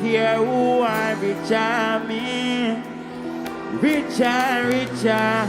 here who are richer me. Richer, richer.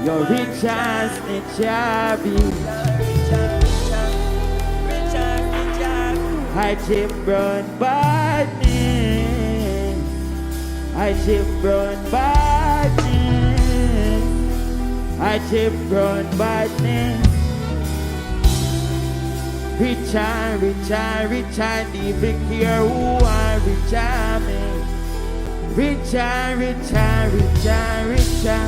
You're richer as nature be. I chip brown badness. I chip brown badness. I chip brown badness. Richer, richer, richer, even here who are richer me. Richer, richer, richer, richer.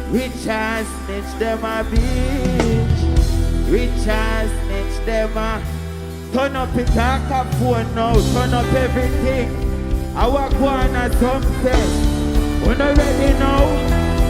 Richer snitch them a bitch. Richer snitch them a. Turn up the talk of phone now, turn up everything. I walk one at Sumfest. We're not ready now.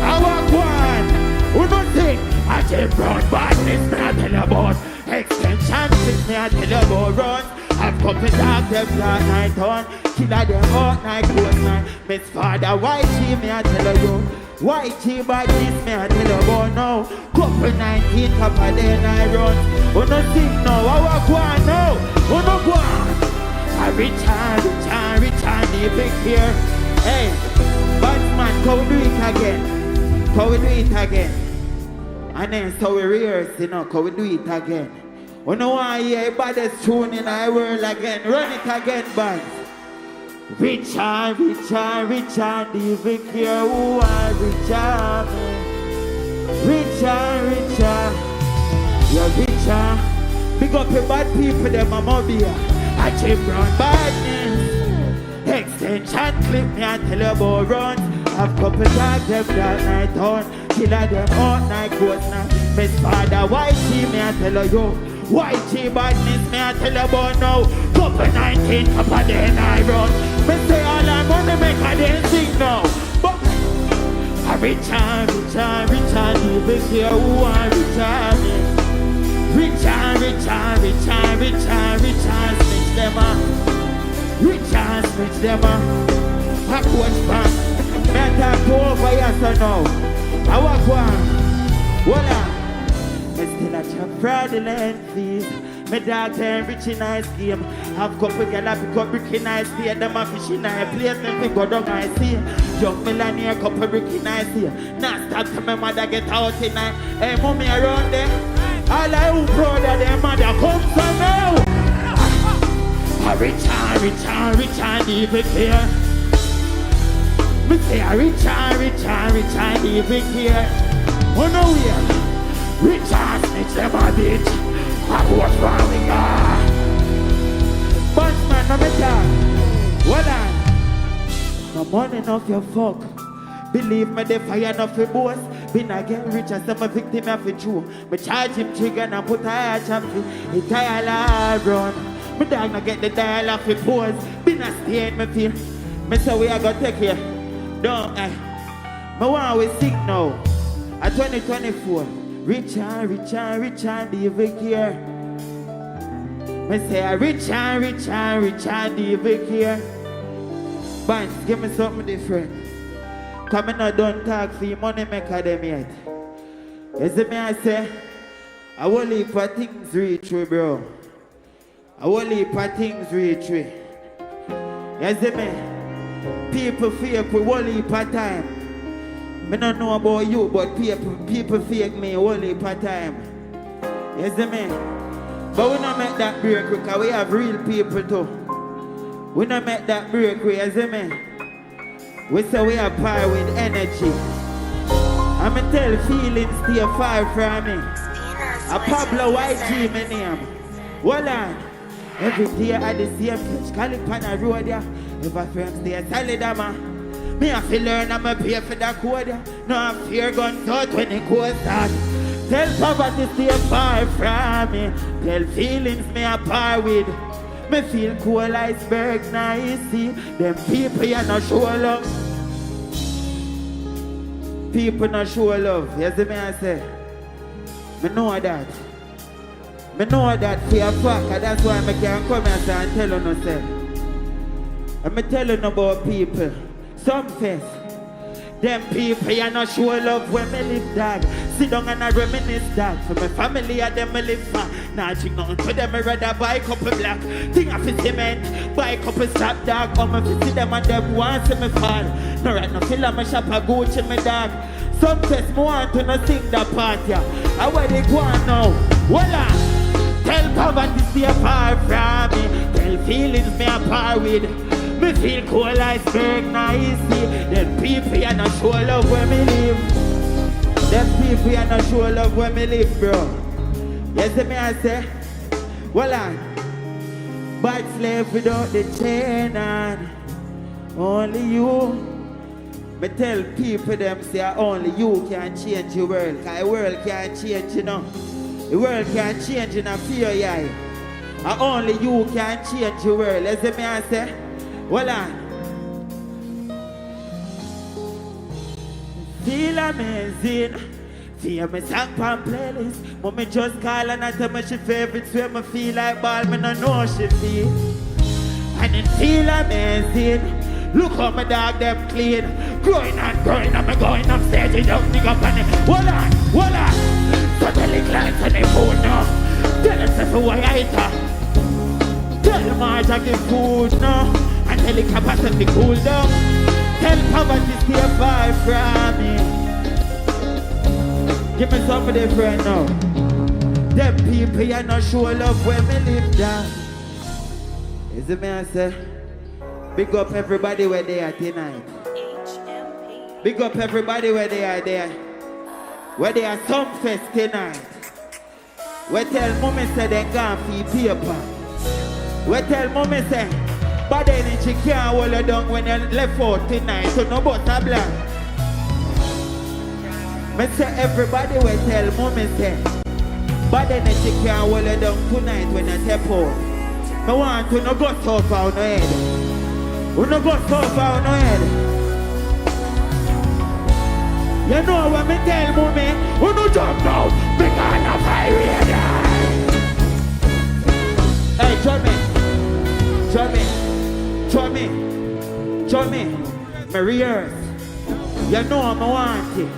I walk one. We're not think. I take brown badness, me I tell you about. Extension fix me I tell you about runs. I've come to dark them dark night on. Killer them out night, close night. Miss Father YG me I tell you. YG badness me I tell you about now. Couple 19 top of then I run. We no think now, I walk one now. We no go on. I return the big here. Hey, Batman, can we do it again? Can we do it again? And then so we rehearse, you know, can we do it again? We no want to hear baddest tune in our world again. Run it again, bands. Richard, the big here who are Richard. Richard. You're richer. Big up your bad people, them a mobile. I chip brown badness. Extension clip me and tell you about runs. I've couple dogs them that night on. Killer them all night, ghost night. Miss Father YG me and tell you. YG badness me and tell you about now. Couple 19 top of the end I run. Me say all I money make I didn't sing now. But I return, the big here who are returning. Richard, snitch them up. Richard, snitch them up. I watch back. Me talk over here so now. I walk one. Voila. Me still a chop fraudulent fees. Me dog them rich in nice game. Have couple gyal pick up brick in nice day. Them a fish in nice place. Them fi go down I see. Young millionaire couple brick in nice day. Now start to my mother get out in night. Hey mommy around there. All I who proud of them mother come from now. I return the big here. Me say I return the big here. Oh no we Richard snitch them a bitch. I was wrong with ya. Bunchman, no me talk. Well on. No money enough your fuck. Believe me the fire enough for boss. Been again rich as some victim of a Jew. Me charge him trigger and put a champion. He dial run. Me dog not get the dial off the pose. Been a stain me feel. Me say we are gonna take here. Don't me want we sick now. At 2024. Richard, the big here. Me say Richard, the big here. Bands, give me something different. Come in and don't talk for your money maker them yet. You see me I say, I will leave for things reach we, bro. I will leave for things reach we. You see me? People fake we will leave for time. I don't know about you, but people fake me will leave for time. You see me? But we don't make that break because we have real people too. We don't make that break, you see me? We say we are power with energy. I'ma tell feelings stay far from me. A Pablo YG my name. Hold on. Every day at the same place, call it on a road ya. If a friend stay solid man. Me have to learn I'ma pay for that code ya. No fear guns out when it goes start. Tell poverty stay far from me. Tell feelings me a par with. Me feel cool iceberg now you see. Them people you not show love. People not show love. You see me I say? Me know that. Me know that for a fact. And that's why I can come here and tell you no say. And me tell you about people. Sumfest. Them people you not show love when me live, dog. Sit down and I reminisce, dog. For my family and them me live for. Nah, drink nothing to them, me rather buy a couple black. Think I fit cement, buy a couple strap, dog. Or me fit see them and them want to me fall. No right, no feel like me shop a Gucci, me dog. Some test me want to no sing that part, yeah. I where they go on now. Voila! Tell poverty stay far from me. Tell feelings me apart with. Me feel cold iceberg, now easy. Them people you not show love when me live. Them people you not show love when me live, bro. You see me I say, well on. Bad slave without the chain on. Only you. Me tell people them say only you can change the world. Cause the world can't change, you know. The world can't change in a fear, yeah. And only you can change the world. You see me I say, well on. Feel amazing. Feel me song on playlist. But me just call and I tell me she favorites where me feel like ball, me no know she feel. And it feel amazing. Look how my dog them clean. Growing and me going upstairs, you don't nigga on it. Hold on. So tell the clients on the phone now. Tell them for why I eat her. Tell them I give food now. And tell the capacity cool down. Tell poverty stay far from me. Give me some of the friend now. Them people you not show love when me live down. Is it me I say? Big up everybody where they are tonight. HMP. Big up everybody where they are there. Where they are Sumfest tonight. Where tell mommy say they gone for paper. Where tell mommy say bad energy can't hold you down when you left out tonight. So no butter black. Me say everybody will tell mommy say bad energy can't hold you down tonight when you step out. I want to no go so far on your head. We no go so far on your head. You know when me tell mommy, we no jump now because of fire. Hey, Johnny, me rehearse. You know I want it.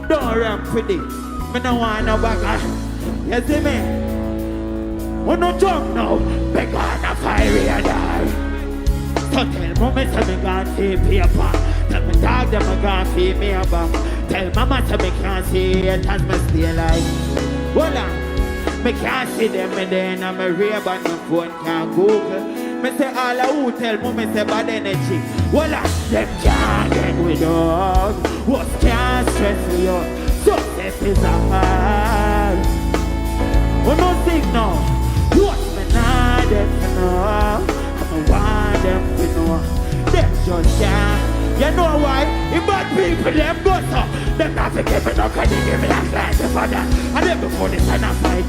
Don't run for this. Me no want no bagger. You see me? We no jump now because of fire. So tell mommy say me can't see paper. Tell me dog them me can't see me about. Tell mama say me can't see it as me stay alive. Hold on. Me can't see them and then I'm a rave and my phone can't Google. Me say all who tell me say bad energy. Well, them can't get with us. What can't stress me out? Success is a hard. We no sing now. What me not them to know. I want them to know. Them just can't. You know why? If bad people them go so. Them not to give me no credit, give me a client for that. And then before they sign a fight.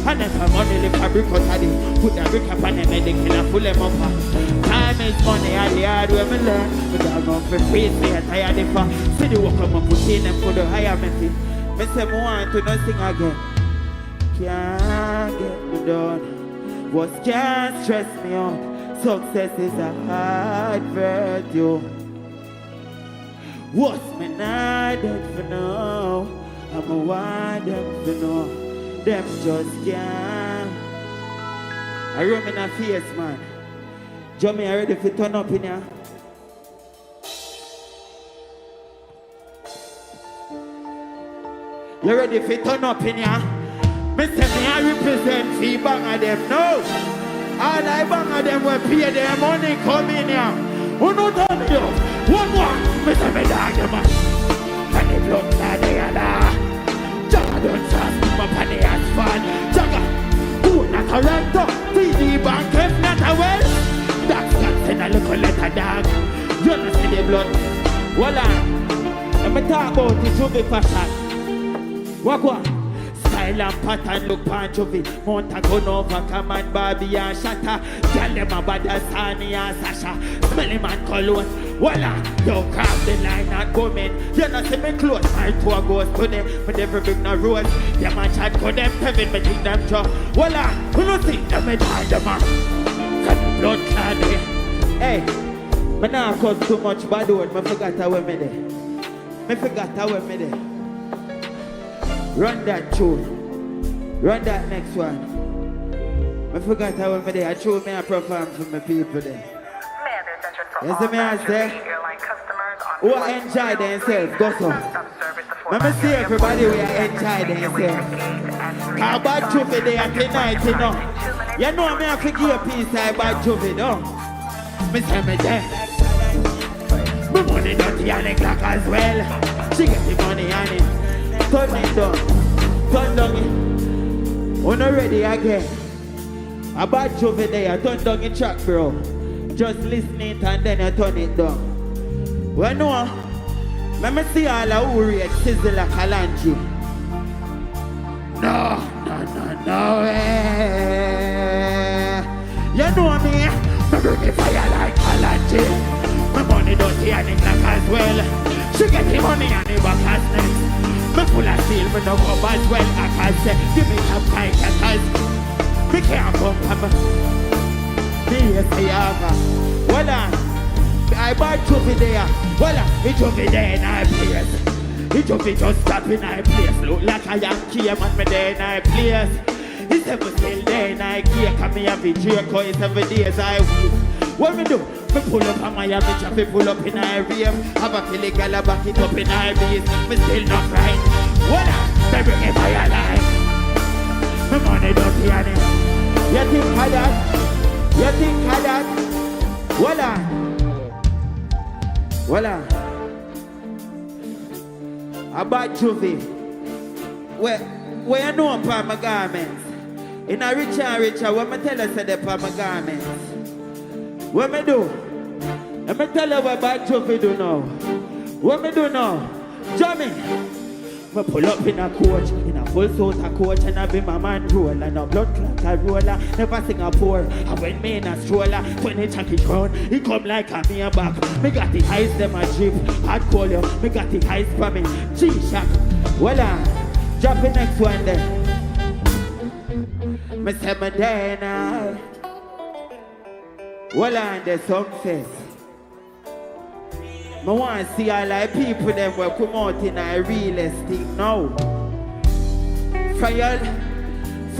And if I'm money, live a brick out of it. Put the brick up on the medic and pull them up. Time is money and the hard way me learn. But I'm going for free, so I'm tired of it. See the work I'm putting them for the higher method. Me say me want to not sing again. Can't get me done. What can't stress me out. Success is a hard virtue. What's me not dead for now? I'm a want them for now. Them just can't. I run in a face, man. Jummy, are ready to turn up in here? You ready to turn up in here? Me say me I represent fee bang of them. No. All I bang of them will pay their money come in here. Who no tell me you? One more. Me say me dog them man. And the blood clot they are there. Jagga don't trust me up on the asphalt. Jagga, who not a rector? TD bank if not a well. That's not send a little letter dog. You don't see the blood. Voila. Let me talk about the Juvi fashion. What? Style and pattern look pan Juvi. Mount a gun over command Barbie and Shatta. Tell them about the Sunny and Sasha. Smelly man cologne. Voila, you crab the line and come in. You not see me close, my tour goes to them. But never bring no rose. Them a chat to them, Kevin, me think them draw. Voila, who no think them me die them man? Got the blood clot there. Hey, Me nah cause too much bad word. Me forgot how me there. Me forgot how me there. Run that tune. Run that next one. Me forgot how me there. I show me a perform for my people there. You see me I say? Who enjoy themselves, go so. Let me see everybody we enjoy themselves. How about Juvi there tonight, you know? You know me I forgive a piece of about Juvi, no? Me say me there. My money dirty and the clock as well. She get the money on it. Turn it down. Turn down it. We're not ready again. About Juvi there, turn down the track, bro. Just listen it and then you turn it down. Well, no. Let me see all the who read Sizzle like Kalanji. No. You know me? Me bring the fire like Kalanji. My money dirty and the clock as well. She get the money and the back as next. Me full of steel, me no come as well. I can say, give me some time, cause me can't come from me. Yes, I have. Well, I bought Juvi there. Well, it Juvi there in our place. It Juvi just stop in our place. Look like a Yankee man, me there in our place. It's ever still there in our gear. Come here, be jerk, it's every day as I weep. What me do? Me pull up on my bitch, me pull up in our rave. Have a kill a gal, back it up in our base. Me still not right. Well, me bring it fire alive. My money don't hear it. You think of that? You think of that? Voila. About Juvi. Where you know about my garments? In a richer, what me tell you say about my garments? What me do? Let me tell you what about Juvi do now. What me do now? Jummy. Me pull up in a coach, in a full suit a coach, and I be my man roller, no blood clot a roller, never Singapore. And when me in a stroller, 20 Chucky crown, he come like a me a back. Me got the eyes them a drip, hard call you. Me got the eyes for me, G-Shock. Well, drop the next one then. Me say me there now. Well, the Sumfest. I want to see all the people them will come out in a real estate now. For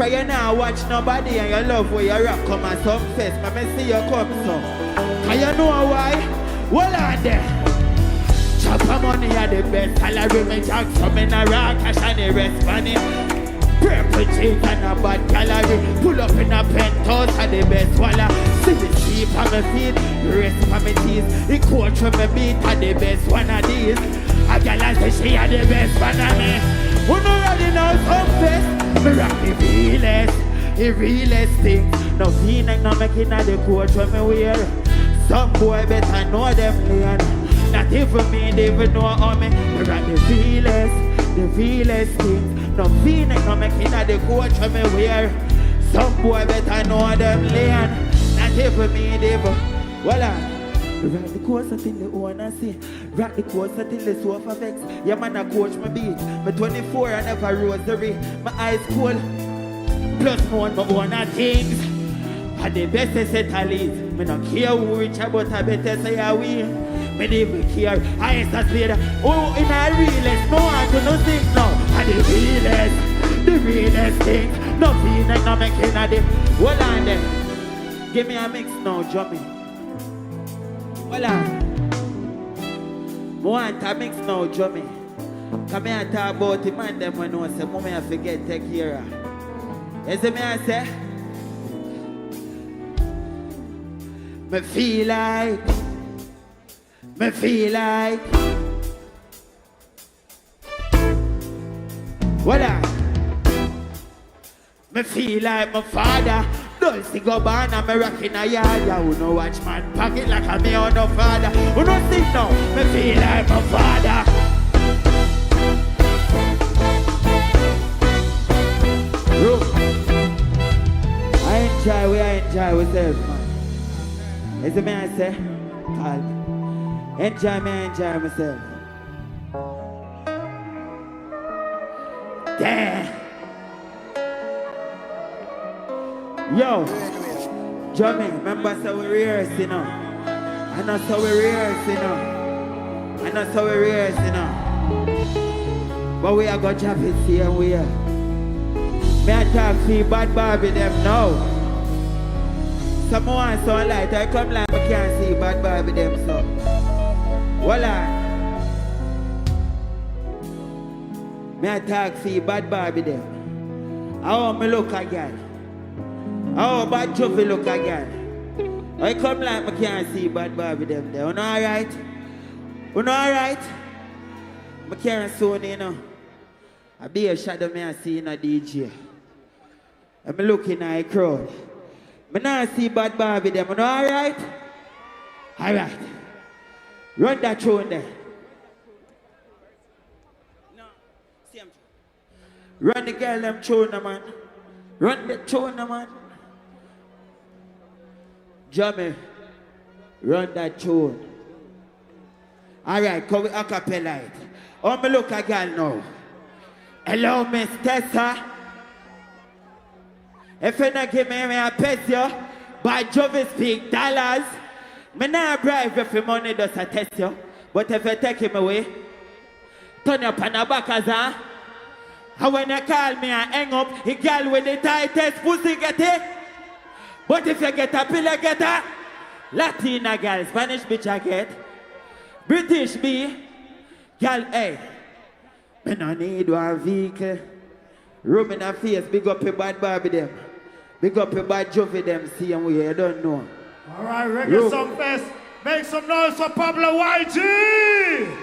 you now watch nobody and you love where you rock come at Sumfest. I see you come so. And you know why? Well on there. Chopper money are the best. Salary me jack some in a rock cash and the rest money. Purple jeans and a bad gallery. Pull up in a penthouse and the best walla. See the sheep on my feet, rest on my teeth. The coach from my beat and the best one of these. A gal and say she are the best one of me. Who know already know Sumfest? Me rock the realest things. No feeling no making at the coach from me wear. Some boy better know them lane. Not even me, they even know how me. Me rock the realest things. No feeling no making at the coach from me wear. Some boy better know them lane. Not even me, they even. Voila. Rock the course until the owner see. Rock the course until the sofa vex. Yeah man a coach my beat. Me 24 I never rosary. My eyes cold. Plus more my own things. And the best set of leads. Me no care who rich about a better say I win. Me don't even care. I ain't that later. Oh in a realest. No one to no think now. And the realest things. Nothing like no making a day. Hold on then. Give me a mix now, Jummy. Hold on. I want a mix now, Jummy. Come here and talk about the man them when I say, Mommy I forget take care of. You see me I say? Me feel like what up? Me feel like my father. Don't see go born and me rockin' a yard. Ya who no watch man pocket like a me or no father. Who no think now? Me feel like my father. I enjoy myself, man. Is it me I say? Enjoy myself. Damn. Yo, Jummy, remember so we rehearse, you know. And that's how we rehearse, you know. And that's how we rehearse, you know. But we are going to have it here, we are. Me I talk to bad Barbie them now. Someone so light, I come like I can't see bad Barbie them so. Voila. Me I talk to bad Barbie them. How me look again? How bad Juvi look again? I come like I can't see bad Barbie them there. You know alright? You know alright? I can't see you know. I be a shadow me I see in a DJ. I'm looking at a crowd. I not see bad Barbie them. You know alright? Alright. Run that tune there. No. See him. Run the girl them tune man. Run the tune man. Jamie, run that tune. Alright, come with a cappella it. Oh, me look a girl now. Hello, Miss Tessa. If you not give me a peso, by Juvi speak dollars, me not bribe you for money does a test you. But if you take him away, turn up on the back as a. And when you call me and hang up, he girl with the tightest pussy get it. But if you get a pillar get a Latina girl, Spanish bitch I get, British B, girl hey, me no need one vehicle. Room in a face, big up your bad Barbie them. Big up your bad Juvi them, see and we you don't know. Alright, Reggae Sumfest, make some noise for Pablo YG!